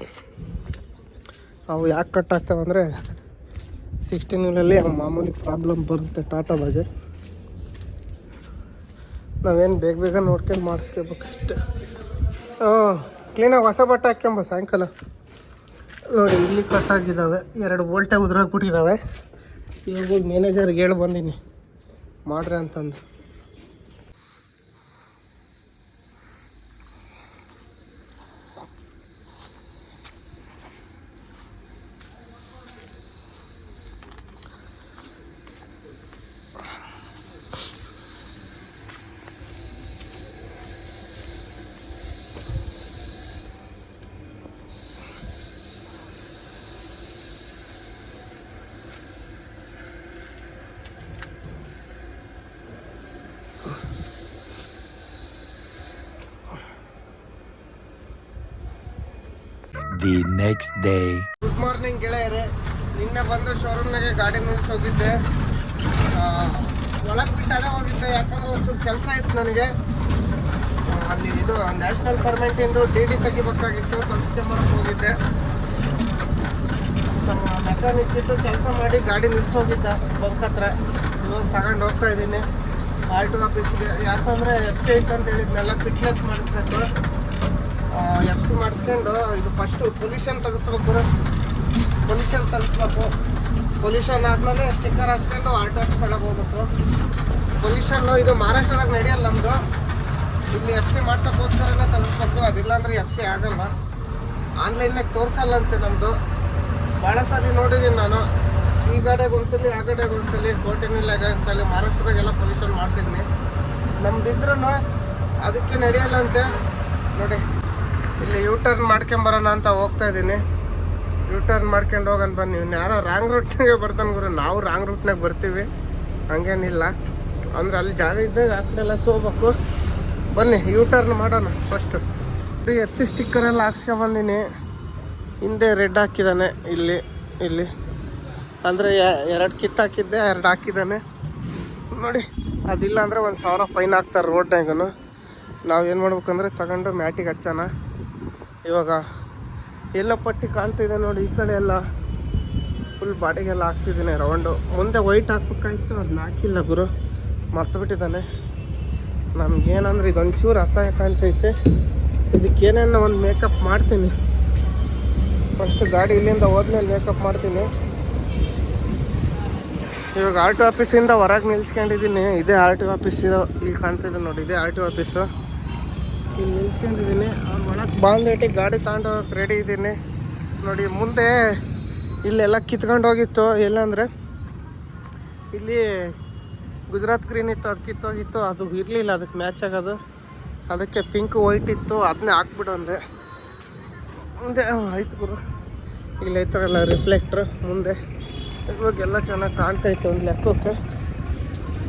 Speaker 1: ಅವು ಯಾಕೆ ಕಟ್ಟಾಗ್ತವೆ ಅಂದರೆ 16 ವೀಲಲ್ಲಿ ಮಾಮೂಲಿ ಪ್ರಾಬ್ಲಮ್ ಬರುತ್ತೆ ಟಾಟಾದಾಗೆ. ನಾವೇನು ಬೇಗ ನೋಡ್ಕೊಂಡು ಮಾಡಿಸ್ಕೋಬೇಕು ಅಷ್ಟೇ. ಕ್ಲೀನಾಗಿ ಹೊಸ ಬಟ್ಟೆ ಹಾಕ್ಕೊಂಬ ಸಾಯಂಕಾಲ. ನೋಡಿ ಇಲ್ಲಿ ಕಟ್ಟಾಗಿದ್ದಾವೆ, 2 ಬೋಲ್ಟೇ ಉದ್ರಾಗ್ಬಿಟ್ಟಿದ್ದಾವೆ. ಇವಾಗ ಹೋಗಿ ಮ್ಯಾನೇಜರ್ಗೆ ಹೇಳಿ ಬಂದೀನಿ ಮಾಡ್ರಿ ಅಂತಂದು.
Speaker 2: The next day.
Speaker 1: Good morning ಗೆಳೆಯರೇ. ನಿನ್ನೆ ಬಂದು ಶೋರೂಮ್ನಾಗೆ ಗಾಡಿ ನಿಲ್ಸಿ ಹೋಗಿದ್ದೆ. ಒಳಗೆ ಬಿಟ್ಟು ಅದೇ ಹೋಗಿದ್ದೆ, ಯಾಕಂದ್ರೆ ಒಂಚೂರು ಕೆಲಸ ಇತ್ತು ನನಗೆ. ಅಲ್ಲಿ ಇದು ನ್ಯಾಷನಲ್ ಪರ್ಮಿಟಿಂದು DD ತೆಗಿಬೇಕಾಗಿತ್ತು, ತರಿಸ್ಕೊಂಬರಕ್ಕೆ ಹೋಗಿದ್ದೆ. ಮೆಕ್ಯಾನಿಕ್ ಇದ್ದು ಕೆಲಸ ಮಾಡಿ ಗಾಡಿ ನಿಲ್ಸಿ ಹೋಗಿದ್ದೆ ಬಂಕ್ ಹತ್ರ. ಇವಾಗ ತಗೊಂಡು ಹೋಗ್ತಾ ಇದ್ದೀನಿ RTO ಆಫೀಸ್ಗೆ. ಯಾಕಂದರೆ FC ಐತೆ ಅಂತ ಹೇಳಿದ್ನೆಲ್ಲ ಫಿಟ್ನೆಸ್ ಮಾಡಿಸ್ಬೇಕು. FC ಮಾಡಿಸ್ಕೊಂಡು ಇದು ಫಸ್ಟು ಪೊಲ್ಯೂಷನ್ ತೆಗಿಸ್ಬೇಕು. ಪೊಲ್ಯೂಷನ್ ತೆಗಿಸ್ಬೇಕು. ಪೊಲ್ಯೂಷನ್ ಆದಮೇಲೆ ಸ್ಟಿಕ್ಕರ್ ಹಾಕ್ಸ್ಕೊಂಡು RTO ಆಫೀಸ್ ಒಳಗೆ ಹೋಗ್ಬೇಕು. ಪೊಲ್ಯೂಷನ್ನು ಇದು ಮಹಾರಾಷ್ಟ್ರದಾಗ ನಡೆಯಲ್ಲ ನಮ್ಮದು. ಇಲ್ಲಿ FC ಮಾಡ್ಸೋಕ್ಕೋಸ್ಕರನೇ ತೆಗಿಸ್ಬೇಕು. ಅದಿಲ್ಲ ಅಂದರೆ FC ಆಗಲ್ಲ. ಆನ್ಲೈನ್ನಾಗ ತೋರಿಸಲ್ಲಂತೆ ನಮ್ಮದು. ಭಾಳ ಸಾರಿ ನೋಡಿದ್ದೀನಿ ನಾನು. ಈ ಗಾಡಿಯಾಗ ಒಂದ್ಸಲಿ, ಆ ಗಾಡಿಯಾಗ ಒಂದ್ಸಲಿ, ಕೋಟೆನಿಲ್ಲಾಗ ಒಂದ್ಸಲಿ, ಮಹಾರಾಷ್ಟ್ರದಾಗೆಲ್ಲ ಪೊಲ್ಯೂಷನ್ ಮಾಡಿಸಿದ್ನಿ. ನಮ್ದಿದ್ರೂ ಅದಕ್ಕೆ ನಡೆಯಲ್ಲಂತೆ. ನೋಡಿ ಇಲ್ಲಿ ಯೂಟರ್ನ್ ಮಾಡ್ಕೊಂಬರೋಣ ಅಂತ ಹೋಗ್ತಾ ಇದ್ದೀನಿ. ಯೂಟರ್ನ್ ಮಾಡ್ಕೊಂಡು ಹೋಗೋಣ ಬನ್ನಿ. ಇನ್ನು ಯಾರೋ ರಾಂಗ್ ರೂಟ್ನಾಗೆ ಬರ್ತಾನೆ ಗುರು, ನಾವು ರಾಂಗ್ ರೂಟ್ನಾಗ ಬರ್ತೀವಿ, ಹಂಗೇನಿಲ್ಲ. ಅಂದರೆ ಅಲ್ಲಿ ಜಾಗ ಇದ್ದಾಗ ಆ ಕಡೆ ಎಲ್ಲ ಹೋಗ್ಬೇಕು. ಬನ್ನಿ ಯೂಟರ್ನ್ ಮಾಡೋಣ ಫಸ್ಟು. FC ಸ್ಟಿಕ್ಕರೆಲ್ಲ ಹಾಕ್ಸ್ಕೊಂಬಂದಿನಿ. ಹಿಂದೆ ರೆಡ್ ಹಾಕಿದ್ದಾನೆ, ಇಲ್ಲಿ ಅಂದರೆ 2 ಕಿತ್ತಾಕಿದ್ದೆ, 2 ಹಾಕಿದ್ದಾನೆ ನೋಡಿ. ಅದಿಲ್ಲ ಅಂದರೆ 1000 ಫೈನ್ ಹಾಕ್ತಾರೆ ರೋಡ್ನಾಗೂ. ನಾವೇನು ಮಾಡ್ಬೇಕಂದ್ರೆ ತಗೊಂಡು ಮ್ಯಾಟಿಗೆ ಹಚ್ಚೋಣ. ಇವಾಗ ಎಲ್ಲ ಪಟ್ಟಿ ಕಾಣ್ತಿದೆ ನೋಡಿ. ಈ ಕಡೆ ಎಲ್ಲ ಫುಲ್ ಬಾಡಿಗೆಲ್ಲ ಹಾಕ್ಸಿದ್ದೀನಿ ರೌಂಡು. ಮುಂದೆ ವೈಟ್ ಹಾಕ್ಬೇಕಾಯ್ತು, ಅದನ್ನ ಹಾಕಿಲ್ಲ ಗುರು, ಮರ್ತುಬಿಟ್ಟಿದ್ದಾನೆ. ನಮಗೇನಂದ್ರೆ ಇದೊಂಚೂರು ಅಸಹ್ಯ ಕಾಣ್ತೈತೆ. ಇದಕ್ಕೇನೇನೋ ಒಂದು ಮೇಕಪ್ ಮಾಡ್ತೀನಿ. ಫಸ್ಟ್ ಗಾಡಿ ಇಲ್ಲಿಂದ ಹೋದ್ಮೇಲೆ ಮೇಕಪ್ ಮಾಡ್ತೀನಿ. ಇವಾಗ RTO ಆಫೀಸಿಂದ ಹೊರಗೆ ನಿಲ್ಸ್ಕೊಂಡಿದ್ದೀನಿ. ಇದೇ RTO ಆಫೀಸ್ ಇಲ್ಲಿ ಕಾಣ್ತಿದೆ ನೋಡಿ, ಇದೇ RTO ಆಫೀಸು. ಇಲ್ಲಿ ನಿಲ್ಸ್ಕೊಂಡಿದ್ದೀನಿ. ಅವ್ರು ಒಳಗೆ ಬಾಂಧೇಟಿ ಗಾಡಿ ತಗೊಂಡು ರೆಡಿ ಇದ್ದೀನಿ ನೋಡಿ. ಮುಂದೆ ಇಲ್ಲೆಲ್ಲ ಕಿತ್ಕೊಂಡು ಹೋಗಿತ್ತು. ಎಲ್ಲಂದರೆ ಇಲ್ಲಿ ಗುಜರಾತ್ ಗ್ರೀನ್ ಇತ್ತು, ಅದು ಕಿತ್ತೋಗಿತ್ತು. ಅದು ಇರಲಿಲ್ಲ ಅದಕ್ಕೆ ಮ್ಯಾಚ್ ಆಗೋದು. ಅದಕ್ಕೆ ಪಿಂಕ್ ವೈಟ್ ಇತ್ತು, ಅದನ್ನೇ ಹಾಕ್ಬಿಡು ಅಂದೆ. ಮುಂದೆ ಆಯ್ತು ಗುರು, ಇಲ್ಲಿ ಐತಲ್ಲ ರಿಫ್ಲೆಕ್ಟ್ರ್ ಮುಂದೆ. ಇವಾಗೆಲ್ಲ ಚೆನ್ನಾಗಿ ಕಾಣ್ತೈತೆ ಒಂದು ಲೆಕ್ಕಕ್ಕೆ.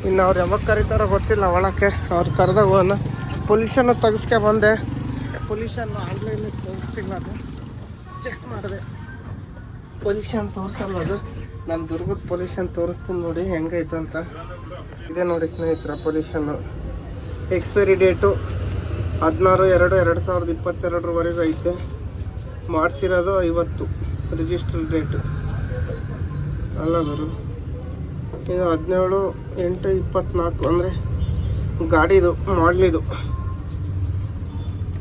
Speaker 1: ಇನ್ನು ಅವ್ರು ಯಾವಾಗ ಕರೀತಾರೋ ಗೊತ್ತಿಲ್ಲ ಒಳಕ್ಕೆ. ಅವ್ರು ಕರೆದಾಗ ಹೋಗೋಣ. ಪೊಲ್ಯೂಷನ್ನು ತೆಗಿಸ್ಕೆ ಬಂದೆ. ಪೊಲ್ಯೂಷನ್ನು ಆನ್ಲೈನಲ್ಲಿ ತೋರಿಸ್ತಿಲ್ಲ, ಅದು ಚೆಕ್ ಮಾಡಿದೆ. ಪೊಲ್ಯೂಷನ್ ತೋರಿಸಲ್ಲ ಅದು. ನಾನು ದುರ್ಗದ ಪೊಲ್ಯೂಷನ್ ತೋರಿಸ್ತೀನಿ ನೋಡಿ ಹೆಂಗೈತೆ ಅಂತ. ಇದೆ ನೋಡಿ ಸ್ನೇಹಿತರ ಪೊಲ್ಯೂಷನ್ನು. ಎಕ್ಸ್ಪೈರಿ ಡೇಟು 16/2/2022 ಐತೆ. ಮಾಡಿಸಿರೋದು 50 ರಿಜಿಸ್ಟರ್ ಡೇಟು ಅಲ್ಲ ಗುರು. ಇದು 17/8/24 ಅಂದರೆ ಗಾಡಿದು ಮಾಡಲಿದು.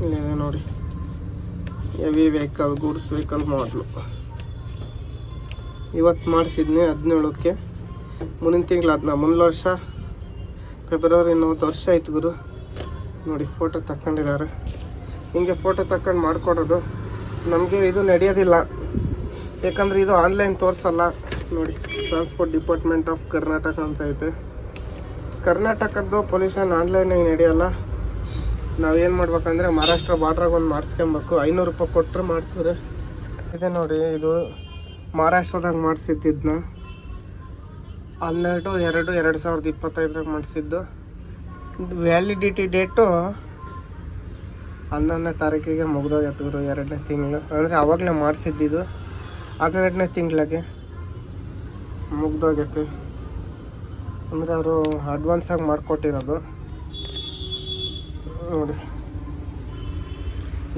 Speaker 1: ಇಲ್ಲಿದೆ ನೋಡಿ, ಹೆವಿ ವೆಹಿಕಲ್, ಗೂಡ್ಸ್ ವೆಹಿಕಲ್ ಮಾಡಲು. ಇವತ್ತು ಮಾಡಿಸಿದ್ನಿ 17ಕ್ಕೆ. ಮುಂದಿನ ತಿಂಗಳು ಮುಂದಿನ ವರ್ಷ ಫೆಬ್ರವರಿ 40 ವರ್ಷ ಆಯ್ತು ಗುರು. ನೋಡಿ ಫೋಟೋ ತಗೊಂಡಿದ್ದಾರೆ. ಹಿಂಗೆ ಫೋಟೋ ತಗೊಂಡು ಮಾಡಿಕೊಡೋದು. ನಮಗೆ ಇದು ನಡೆಯೋದಿಲ್ಲ, ಯಾಕಂದರೆ ಇದು ಆನ್ಲೈನ್ ತೋರಿಸಲ್ಲ. ನೋಡಿ, ಟ್ರಾನ್ಸ್ಪೋರ್ಟ್ ಡಿಪಾರ್ಟ್ಮೆಂಟ್ ಆಫ್ ಕರ್ನಾಟಕ ಅಂತ ಐತೆ. ಕರ್ನಾಟಕದ್ದು ಪೊಲ್ಯೂಷನ್ ಆನ್ಲೈನಾಗಿ ನಡೆಯಲ್ಲ. ನಾವೇನು ಮಾಡ್ಬೇಕಂದ್ರೆ ಮಹಾರಾಷ್ಟ್ರ ಬಾರ್ಡ್ರಾಗ ಒಂದು ಮಾಡಿಸ್ಕೊಬೇಕು. 500 ರೂಪಾಯಿ ಕೊಟ್ಟರೆ ಮಾಡ್ತಾರೆ. ಇದೆ ನೋಡಿ, ಇದು ಮಹಾರಾಷ್ಟ್ರದಾಗ ಮಾಡಿಸಿದ್ದನ್ನ 12/2/2025 ಮಾಡಿಸಿದ್ದು. ವ್ಯಾಲಿಡಿಟಿ ಡೇಟು 11ನೇ ತಾರೀಕಿಗೆ ಮುಗ್ದೋಗೈತೆ ಗುರು. 2ನೇ ತಿಂಗಳು ಅಂದರೆ ಆವಾಗಲೇ ಮಾಡಿಸಿದ್ದಿದ್ದು. 12ನೇ ತಿಂಗಳಿಗೆ ಮುಗ್ದೋಗೈತೆ. ಅಂದರೆ ಅವರು ಅಡ್ವಾನ್ಸಾಗಿ ಮಾಡಿಕೊಟ್ಟಿರೋದು. ನೋಡಿ,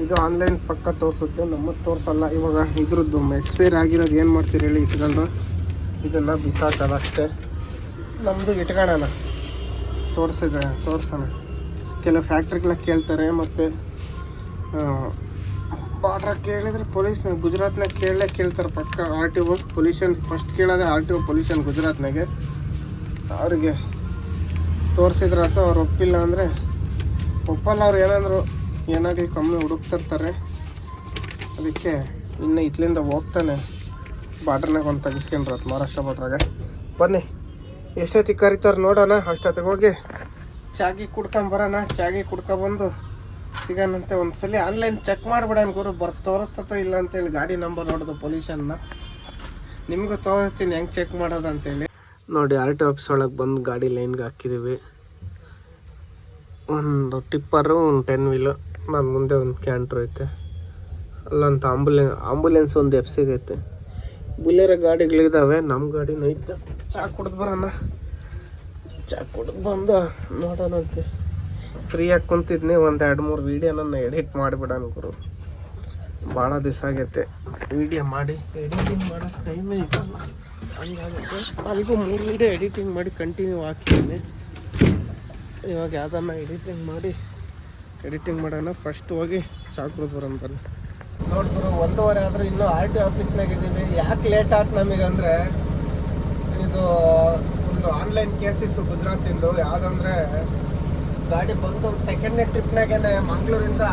Speaker 1: ಇದು ಆನ್ಲೈನ್ ಪಕ್ಕ ತೋರಿಸುತ್ತೆ, ನಮ್ಮದು ತೋರಿಸಲ್ಲ. ಇವಾಗ ಇದ್ರದ್ದು ಎಕ್ಸ್ಪೈರ್ ಆಗಿರೋದು ಏನು ಮಾಡ್ತೀರಿ ಹೇಳಿ, ಇಟ್ಕೊಂಡು ಇದನ್ನು ಬಿಸಾಕೋದು ಅಷ್ಟೇ. ನಮ್ಮದು ಇಟ್ಕೊಳ್ಳೋಣ, ತೋರಿಸೋಣ. ಕೆಲವು ಫ್ಯಾಕ್ಟ್ರಿಗೆಲ್ಲ ಕೇಳ್ತಾರೆ, ಮತ್ತು ಬಾರ್ಡ್ರಾಗ ಕೇಳಿದರೆ ಪೊಲೀಸ್ನಾಗ ಗುಜರಾತ್ನಾಗ ಕೇಳ್ತಾರೆ ಪಕ್ಕ. RTO ಪೊಲ್ಯೂಷನ್ ಫಸ್ಟ್ ಕೇಳೋದೆ RTO ಪೊಲ್ಯೂಷನ್ ಗುಜರಾತ್ನಾಗೆ. ಅವ್ರಿಗೆ ತೋರಿಸಿದ್ರಾತು. ಅವ್ರು ಒಪ್ಪಿಲ್ಲ ಅಂದರೆ ಒಪ್ಪಲ್ಲ. ಅವ್ರು ಏನಾಗಲಿ ಕಮ್ಮಿ ಹುಡುಕ್ತಿರ್ತಾರೆ. ಅದಕ್ಕೆ ಇನ್ನು ಇತ್ಲಿಂದ ಹೋಗ್ತಾನೆ ಬಾರ್ಡ್ರ್ನಾಗ ಒಂದು ತೆಗಿಸ್ಕೊಂಡ್ರತ್ ಮಹಾರಾಷ್ಟ್ರ ಬಾರ್ಡ್ರಾಗ. ಬನ್ನಿ, ಎಷ್ಟೊತ್ತಿಗೆ ಕರಿತಾರೆ ನೋಡೋಣ. ಅಷ್ಟೊತ್ತಿಗೆ ಹೋಗಿ ಚಾಗಿ ಕುಡ್ಕೊಂಬರೋಣ. ಚಾಗಿ ಕುಡ್ಕೊಬಂದು ಸಿಗೋಣಂತೆ. ಒಂದ್ಸಲ ಆನ್ಲೈನ್ ಚೆಕ್ ಮಾಡಿಬಿಡೋಣ ಗುರು, ತೋರಿಸ್ತೋ ಇಲ್ಲ ಅಂತೇಳಿ. ಗಾಡಿ ನಂಬರ್ ನೋಡೋದು ಪೊಲ್ಯೂಷನ್ನ ನಿಮಗೂ ತೋರಿಸ್ತೀನಿ ಹೆಂಗೆ ಚೆಕ್ ಮಾಡೋದು ಅಂತೇಳಿ. ನೋಡಿ, RTO ಆಫೀಸ್ ಒಳಗೆ ಬಂದು ಗಾಡಿ ಲೈನ್ಗೆ ಹಾಕಿದ್ದೀವಿ. ಒಂದು ಟಿಪ್ಪರು, ಒಂದು 10 ವೀಲು, ನಾನು ಮುಂದೆ ಒಂದು ಕ್ಯಾಂಟ್ರ್ ಐತೆ. ಅಲ್ಲಂತ ಆಂಬುಲೆನ್ಸ್ ಒಂದು FC ಐತೆ. ಬುಲೆರೋ ಗಾಡಿಗಳಿದ್ದಾವೆ, ನಮ್ಮ ಗಾಡಿನೂ ಐತೆ. ಚಾ ಕುಡಿದು ಬರೋಣ. ಚಾ ಕುಡಿದು ಬಂದು ನೋಡೋಣಂತೆ. ಫ್ರೀಯಾಗಿ ಕುಂತಿದ್ನಿ. ಒಂದು 2-3 ವೀಡಿಯೋನ ಎಡಿಟ್ ಮಾಡಿಬಿಡೋಣ ಗುರು. ಭಾಳ ದಿವಸ ಆಗೈತೆ ವೀಡಿಯೋ ಮಾಡಿ. ಎಡಿಟಿಂಗ್ ಮಾಡೋಕ್ಕೆ ಟೈಮೇ ಇತ್ತಲ್ಲ, ಹಂಗಾಗುತ್ತೆ. ಅಲ್ಲಿಗೂ 3 ವೀಡಿಯೋ ಎಡಿಟಿಂಗ್ ಮಾಡಿ ಕಂಟಿನ್ಯೂ ಹಾಕಿದ್ದೀನಿ. ಇವಾಗ ಯಾವುದನ್ನ ಎಡಿಟಿಂಗ್ ಮಾಡೋಣ. ಫಸ್ಟ್ ಹೋಗಿ ಚಾ ಕುಡಿದು ಬರೋಣ ಬನ್ನಿ. ನೋಡಿದ್ರು 1:15 ಆದರೂ ಇನ್ನೂ RTO ಆಫೀಸ್ನಾಗ ಇದ್ದೀವಿ. ಯಾಕೆ ಲೇಟ್ ಆಯ್ತು ನಮಗಂದರೆ, ಇದು ಒಂದು ಆನ್ಲೈನ್ ಕೇಸ್ ಇತ್ತು ಗುಜರಾತಿಂದು. ಯಾವುದಂದರೆ, ಗಾಡಿ ಬಂದು ಸೆಕೆಂಡ್ನೇ ಟ್ರಿಪ್ನಾಗೇನೆ ಮಂಗಳೂರಿಂದ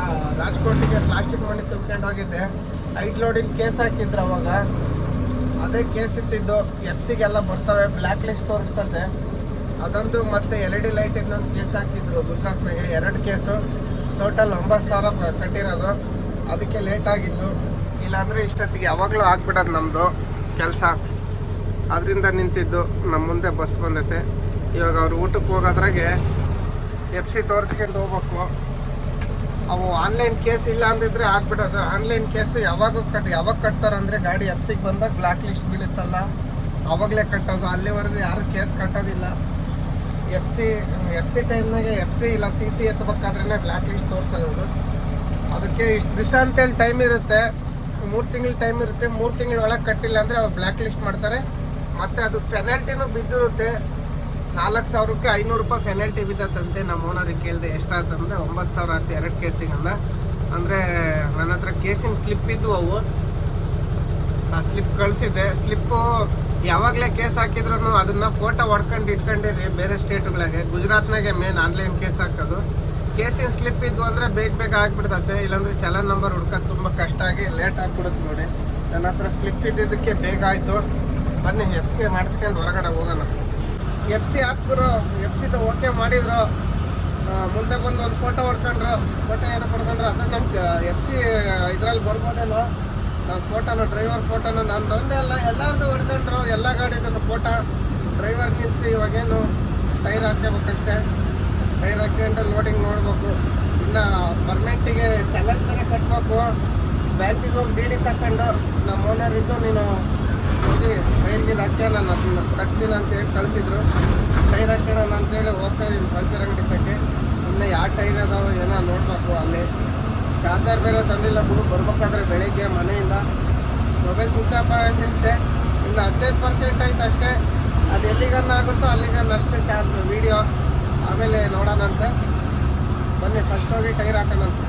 Speaker 1: ರಾಜ್ಕೋಟಿಗೆ ಪ್ಲಾಸ್ಟಿಕ್ ಮಣ್ಣಿ ತುಂಬ್ಕೊಂಡು ಹೋಗಿದ್ದೆ. 5 ಲೋಡಿನ ಕೇಸ್ ಹಾಕಿದ್ರು ಅವಾಗ. ಅದೇ ಕೇಸ್ ಇತ್ತಿದ್ದು. FC-ಗೆಲ್ಲ ಬರ್ತವೆ, ಬ್ಲ್ಯಾಕ್ ಲಿಸ್ಟ್ ತೋರಿಸ್ತದೆ. ಅದೊಂದು ಮತ್ತು LED ಲೈಟ್ ಇನ್ನೊಂದು ಕೇಸ್ ಹಾಕಿದ್ರು ಗುಜರಾತ್ನಾಗೆ. 2 ಕೇಸು, ಟೋಟಲ್ 90,000 ಕಟ್ಟಿರೋದು. ಅದಕ್ಕೆ ಲೇಟ್ ಆಗಿದ್ದು. ಇಲ್ಲಾಂದರೆ ಇಷ್ಟೊತ್ತಿಗೆ ಯಾವಾಗಲೂ ಆಗ್ಬಿಡೋದು ನಮ್ಮದು ಕೆಲಸ. ಅದರಿಂದ ನಿಂತಿದ್ದು. ನಮ್ಮ ಮುಂದೆ ಬಸ್ ಬಂದೈತೆ. ಇವಾಗ ಅವ್ರು ಊಟಕ್ಕೆ ಹೋಗೋದ್ರಾಗೆ FC ತೋರಿಸ್ಕೊಂಡು ಹೋಗ್ಬೇಕು. ಅವು ಆನ್ಲೈನ್ ಕೇಸ್ ಇಲ್ಲ ಅಂದಿದ್ರೆ ಆಗ್ಬಿಡೋದು. ಆನ್ಲೈನ್ ಕೇಸು ಯಾವಾಗ ಕಟ್ತಾರಂದರೆ ಗಾಡಿ FC-ಗೆ ಬಂದಾಗ ಬ್ಲ್ಯಾಕ್ ಲಿಸ್ಟ್ ಬೀಳುತ್ತಲ್ಲ, ಅವಾಗಲೇ ಕಟ್ಟೋದು. ಅಲ್ಲಿವರೆಗೂ ಯಾರು ಕೇಸ್ ಕಟ್ಟೋದಿಲ್ಲ. FC ಟೈಮ್ನಾಗೆ FC ಇಲ್ಲ CC ಎತ್ತಬೇಕಾದ್ರೇ ಬ್ಲ್ಯಾಕ್ ಲಿಸ್ಟ್ ತೋರಿಸೋದು. ಅದಕ್ಕೆ ಇಷ್ಟು ದಿವಸ ಅಂತೇಳಿ ಟೈಮ್ ಇರುತ್ತೆ. 3 ತಿಂಗಳು ಟೈಮ್ ಇರುತ್ತೆ. 3 ತಿಂಗಳ ಒಳಗೆ ಕಟ್ಟಿಲ್ಲ ಅಂದರೆ ಅವ್ರು ಬ್ಲ್ಯಾಕ್ ಲಿಸ್ಟ್ ಮಾಡ್ತಾರೆ. ಮತ್ತು ಅದಕ್ಕೆ ಫೆನಾಲ್ಟಿನೂ ಬಿದ್ದಿರುತ್ತೆ. 4,000ಕ್ಕೆ 500 ರೂಪಾಯಿ ಫೆನಾಲ್ಟಿ ಬಿದ್ದತ್ತಂತೆ. ನಮ್ಮ ಓನರಿಗೆ ಕೇಳಿದೆ ಎಷ್ಟಾಯ್ತಂದರೆ 9,000 ಆಯ್ತು 2 ಕೇಸಿಗೆ ಅಂದ. ಅಂದರೆ ನನ್ನ ಹತ್ರ ಕೇಸಿನ ಸ್ಲಿಪ್ ಇದ್ದು ಅವು. ಆ ಸ್ಲಿಪ್ ಕಳಿಸಿದ್ದೆ. ಸ್ಲಿಪ್ಪು ಯಾವಾಗಲೇ ಕೇಸ್ ಹಾಕಿದ್ರು ಅದನ್ನು ಫೋಟೋ ಹೊಡ್ಕೊಂಡು ಇಟ್ಕೊಂಡಿರಿ ಬೇರೆ ಸ್ಟೇಟ್ಗಳಿಗೆ. ಗುಜರಾತ್ನಾಗೆ ಮೇನ್ ಆನ್ಲೈನ್ ಕೇಸ್ ಹಾಕೋದು. ಕೇಸಿನ ಸ್ಲಿಪ್ ಇದ್ವು ಅಂದರೆ ಬೇಗ ಆಗಿಬಿಡ್ತತೆ. ಇಲ್ಲಾಂದರೆ ಚಲನ್ ನಂಬರ್ ಹುಡ್ಕೋದು ತುಂಬ ಕಷ್ಟ ಆಗಿ ಲೇಟ್ ಆಗಿಬಿಡುತ್ತೆ. ನೋಡಿ, ನನ್ನ ಹತ್ರ ಸ್ಲಿಪ್ ಇದ್ದಿದ್ದಕ್ಕೆ ಬೇಗ ಆಯಿತು. ಬನ್ನಿ FC ಮಾಡಿಸ್ಕೊಂಡು ಹೊರಗಡೆ ಹೋಗೋಣ. FC ಹಾಕಿದ್ರು, FC ಓಕೆ ಮಾಡಿದ್ರು. ಮುಂದೆ ಬಂದು ಒಂದು ಫೋಟೋ ಹೊಡ್ಕೊಂಡ್ರು. ಫೋಟೋ ಏನೋ ಹೊಡ್ಕೊಂಡ್ರು. ಅದು ನಮ್ಮ FC ಇದರಲ್ಲಿ ಬರ್ಬೋದೇನೋ. ನಮ್ಮ ಫೋಟೋನು, ಡ್ರೈವರ್ ಫೋಟೋನು ನಂದೊಂದೇ ಅಲ್ಲ, ಎಲ್ಲರದ್ದು ಹೊಡ್ಕೊಂಡ್ರು. ಎಲ್ಲ ಗಾಡಿದನ್ನು ಫೋಟೋ. ಡ್ರೈವರ್ ನಿಲ್ಲಿಸಿ ಇವಾಗೇನು ಟೈರ್ ಹಾಕ್ಕೋಬೇಕಷ್ಟೇ. ಟೈರ್ ಹಾಕ್ಕೊಂಡು ಲೋಡಿಂಗ್ ನೋಡ್ಬೇಕು. ಇನ್ನು ಪರ್ಮೆಂಟಿಗೆ ಚಲನ್ ಬೇರೆ ಕಟ್ಬೇಕು. ಬ್ಯಾಂಕಿಗೆ ಹೋಗಿ DD ತಗೊಂಡು ನಮ್ಮ ಓನರ್ ಇದ್ದು ನೀನು ಹೋಗಿ ಟೈರ್ಗೆ ಹಾಕ್ಯ ನಾನು ಅದನ್ನ ಕಟ್ತೀನಿ ಅಂತೇಳಿ ಕಳಿಸಿದ್ರು. ಟೈರ್ ಹಾಕೋಣ ಅಂತೇಳಿ ಹೋಗ್ತಾ ಇದ್ದೀನಿ ಪಂಚರ್ ಅಂಗಡಿ ತಕ್ಕೆ. ಇನ್ನು ಯಾವ ಟೈರ್ ಅದಾವೆ ಏನೋ ನೋಡಬೇಕು. ಅಲ್ಲಿ ಚಾರ್ಜರ್ ಬೇರೆ ತಂದಿಲ್ಲ ಗುರು, ಬರ್ಬೇಕಾದ್ರೆ ಬೆಳಿಗ್ಗೆ ಮನೆಯಿಂದ ಮೊಬೈಲ್ ಸ್ವಿಚ್ ಆಫ್ ಆಗಿರುತ್ತೆ. ಇನ್ನು 15% ಐತೆ ಅಷ್ಟೇ. ಅದು ಎಲ್ಲಿಗನ್ನ ಆಗುತ್ತೋ ಅಲ್ಲಿಗನ್ನ ಅಷ್ಟೇ ಚಾರ್ಜ್ ವೀಡಿಯೋ ಆಮೇಲೆ ನೋಡೋಣಂತೆ. ಬನ್ನಿ ಫಸ್ಟ್ ಹೋಗಿ ಟೈರ್ ಹಾಕೋಣಂತೆ.